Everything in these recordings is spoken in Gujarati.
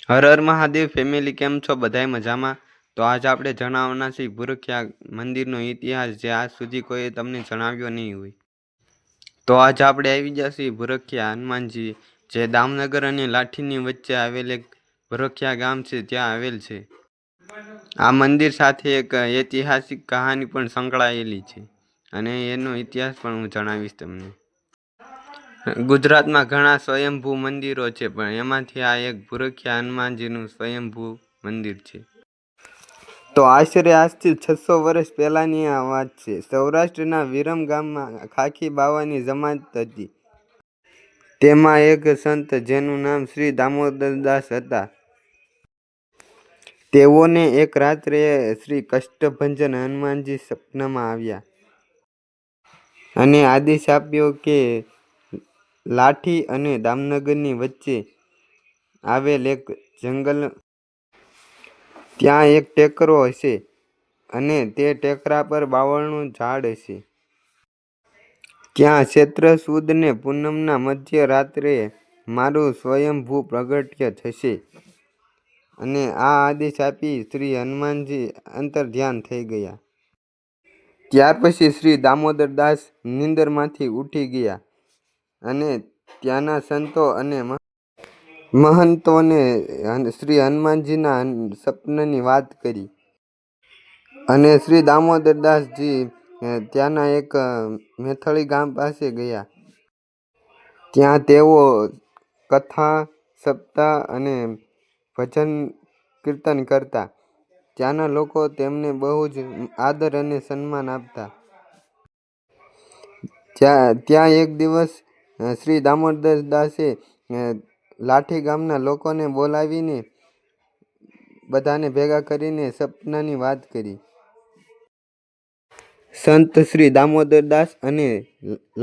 હર હર મહાદેવ ફેમિલી, કેમ છો? બધાય મજામાં? તો આજ આપણે જણાવવાના છીએ ભૂરખિયા મંદિરનો ઇતિહાસ, જે આજ સુધી કોઈ તમને જણાવ્યો નહીં હોય. તો આજ આપણે આવી ગયા છીએ ભૂરખિયા હનુમાનજી, જે દામનગર અને લાઠીની વચ્ચે આવેલ એક ભૂરખિયા ગામ છે, ત્યાં આવેલ છે. આ મંદિર સાથે એક ઐતિહાસિક કહાની પણ સંકળાયેલી છે, અને એનો ઇતિહાસ પણ હું જણાવીશ તમને. ગુજરાતમાં ઘણા સ્વયંભૂ મંદિરો છે, પણ એમાંથી આ એક ભૂરખિયા હનુમાનજીનું સ્વયંભૂ મંદિર છે. તો આશરે આજથી 600 વર્ષ પહેલાની આ વાત છે. સૌરાષ્ટ્રના વિરમ ગામમાં ખાખી બાવાની જમાત હતી. તેમાં એક સંત જેનું નામ શ્રી દામોદરદાસ હતા. તેઓને એક રાત્રે શ્રી કષ્ટભંજન હનુમાનજી સપનામાં આવ્યા અને આદેશ આપ્યો કે લાઠી અને દામનગરની વચ્ચે આવેલ એક જંગલ, ત્યાં એક ટેકરો હશે અને તે ટેકરા પર બાવળનું ઝાડ હશે. ત્યાં ચૈત્ર સુદ ને પૂનમના મધ્ય રાત્રે મારું સ્વયંભૂ પ્રગટ્ય થશે. અને આ આદેશ આપી શ્રી હનુમાનજી અંતર્ધ્યાન થઈ ગયા. ત્યાર પછી શ્રી દામોદરદાસ નિંદરમાંથી ઉઠી ગયા અને ત્યાંના સંતો અને મહંતોને શ્રી હનુમાનજીના સપનાની વાત કરી. અને શ્રી દામોદરદાસજી ત્યાંના એક મેથળી ગામ પાસે ગયા. ત્યાં તેઓ કથા, સપ્તાહ અને ભજન કીર્તન કરતા. ત્યાંના લોકો તેમને બહુ જ આદર અને સન્માન આપતા. ત્યાં એક દિવસ શ્રી દામોદરદાસે લાઠી ગામના લોકોને બોલાવીને બધાને ભેગા કરીને સપનાની વાત કરી. સંત શ્રી દામોદરદાસ અને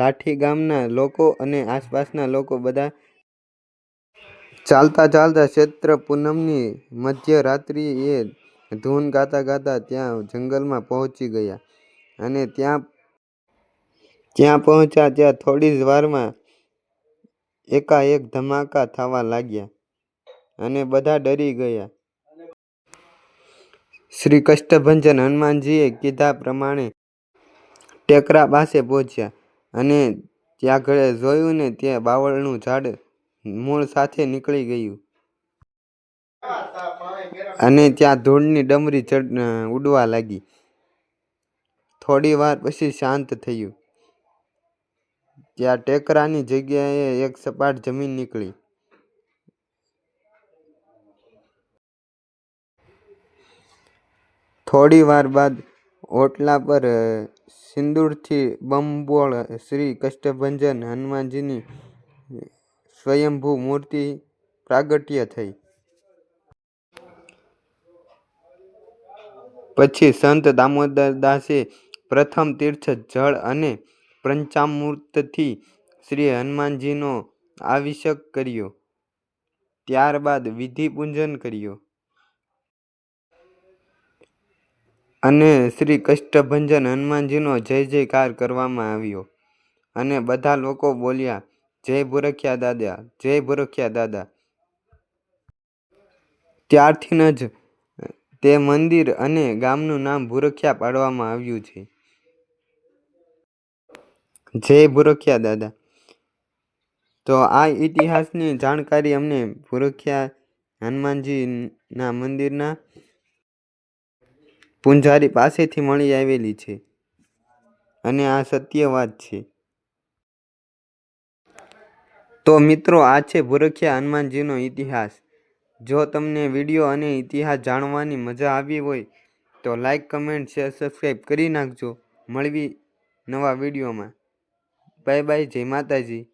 લાઠી ગામના લોકો અને આસપાસના લોકો બધા ચાલતા ચાલતા ચૈત્ર પૂનમની મધ્ય રાત્રિએ ધૂન ગાતા ગાતા ત્યાં જંગલમાં પહોંચી ગયા. અને ત્યાં પહોંચ્યા ત્યાં થોડી જ વારમાં એકાએક ધમાકા થવા લાગ્યા અને બધા ડરી ગયા. શ્રી કષ્ટભંજન હનુમાનજીએ કીધા પ્રમાણે ટેકરા પાસે પહોંચ્યા અને ત્યાં જોયું ને ત્યાં બાવળનું ઝાડ મૂળ સાથે નીકળી ગયું અને ત્યાં ધૂળની ડમરી ઉડવા લાગી. થોડી વાર પછી શાંત થયું. ત્યાં ટેકરાની જગ્યાએ એક સપાટ જમીન નીકળી. થોડી વાર બાદ ઓટલા પર સિંદૂરથી બમબોળ શ્રી કષ્ટભંજન હનુમાનજીની સ્વયંભૂ મૂર્તિ પ્રાગટ્ય થઈ. પછી સંત દામોદરદાસે પ્રથમ તીર્થ જળ અને પંચામૃતથી શ્રી હનુમાનજીનો અભિષેક કર્યો. ત્યારબાદ વિધિ પૂજન કર્યો અને શ્રી કષ્ટભંજન હનુમાનજીનો જય જયકાર કરવામાં આવ્યો. અને બધા લોકો બોલ્યા, જય ભૂરખિયા દાદા, જય ભૂરખિયા દાદા. ત્યારથી જ તે મંદિર અને ગામનું નામ ભૂરખિયા પાડવામાં આવ્યું છે. જય ભૂરખિયા દાદા. તો આ ઇતિહાસની જાણકારી અમને ભૂરખિયા હનુમાનજીના મંદિરના પૂંજારી પાસેથી મળી આવેલી છે, અને આ સત્ય વાત છે. તો મિત્રો, આ છે ભૂરખિયા હનુમાનજીનો ઇતિહાસ. જો તમને વિડીયો અને ઇતિહાસ જાણવાની મજા આવી હોય તો લાઈક, કમેન્ટ, શેર, સબસ્ક્રાઈબ કરી નાખજો. મળવી નવા વિડીયોમાં. Bye bye. જય માતાજી.